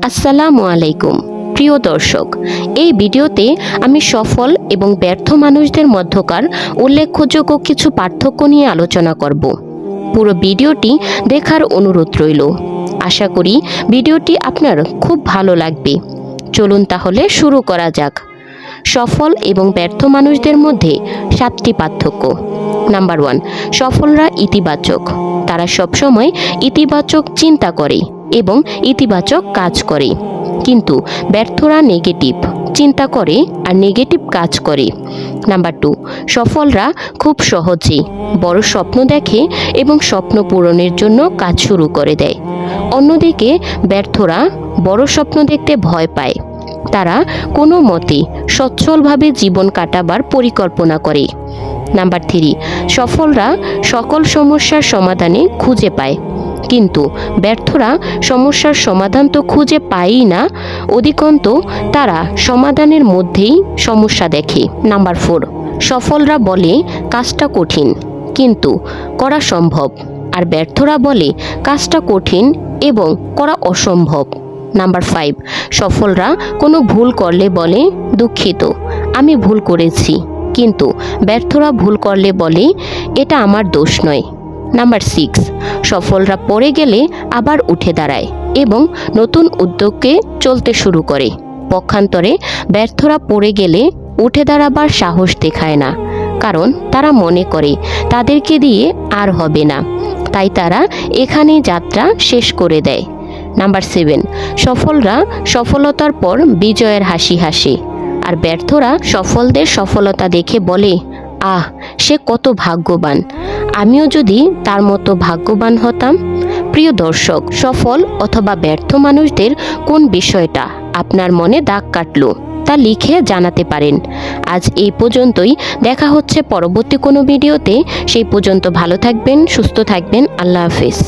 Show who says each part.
Speaker 1: আসসালামু আলাইকুম প্রিয় দর্শক, এই ভিডিওতে আমি সফল এবং ব্যর্থ মানুষদের মধ্যকার উল্লেখযোগ্য কিছু পার্থক্য নিয়ে আলোচনা করব। পুরো ভিডিওটি দেখার অনুরোধ রইল। আশা করি ভিডিওটি আপনার খুব ভালো লাগবে। চলুন তাহলে শুরু করা যাক। সফল এবং ব্যর্থ মানুষদের মধ্যে 7টি পার্থক্য। নাম্বার 1, সফলরা ইতিবাচক। তারা সবসময় ইতিবাচক চিন্তা করে এবং ইতিবাচক কাজ করে, কিন্তু ব্যর্থরা নেগেটিভ চিন্তা করে আর নেগেটিভ কাজ করে। নাম্বার 2, সফলরা খুব সহজেই বড় স্বপ্ন দেখে এবং স্বপ্ন পূরণের জন্য কাজ শুরু করে দেয়। অন্যদিকে ব্যর্থরা বড় স্বপ্ন দেখতে ভয় পায়। তারা কোনো মতে সচ্ছলভাবে জীবন কাটাবার পরিকল্পনা করে। নাম্বার 3, সফলরা সকল সমস্যার সমাধানে খুঁজে পায়, কিন্তু ব্যর্থরা সমস্যার সমাধান তো খুঁজে পায়ই না, অধিকন্ত তারা সমাধানের মধ্যেই সমস্যা দেখে। নাম্বার 4, সফলরা বলে কাজটা কঠিন কিন্তু করা সম্ভব, আর ব্যর্থরা বলে কাজটা কঠিন এবং করা অসম্ভব। নাম্বার 5, সফলরা কোনো ভুল করলে বলে দুঃখিত, আমি ভুল করেছি, কিন্তু ব্যর্থরা ভুল করলে বলে এটা আমার দোষ নয়। নাম্বার 6, সফলরা পড়ে গেলে আবার উঠে দাঁড়ায় এবং নতুন উদ্যোগে চলতে শুরু করে। পক্ষান্তরে ব্যর্থরা পড়ে গেলে উঠে দাঁড়াবার সাহস দেখায় না, কারণ তারা মনে করে তাদেরকে দিয়ে আর হবে না, তাই তারা এখানেই যাত্রা শেষ করে দেয়। নাম্বার 7, সফলরা সফলতার পর বিজয়ের হাসি হাসে, আর ব্যর্থরা সফলদের সফলতা দেখে বলে আহ, সে কত ভাগ্যবান, আমিও যদি তার মতো ভাগ্যবান হতাম। প্রিয় দর্শক, সফল অথবা ব্যর্থ মানুষদের কোন বিষয়টা আপনার মনে দাগ কাটলো তা লিখে জানাতে পারেন। আজ এই পর্যন্তই, দেখা হচ্ছে পরবর্তী কোনো ভিডিওতে। সেই পর্যন্ত ভালো থাকবেন, সুস্থ থাকবেন। আল্লাহ হাফেজ।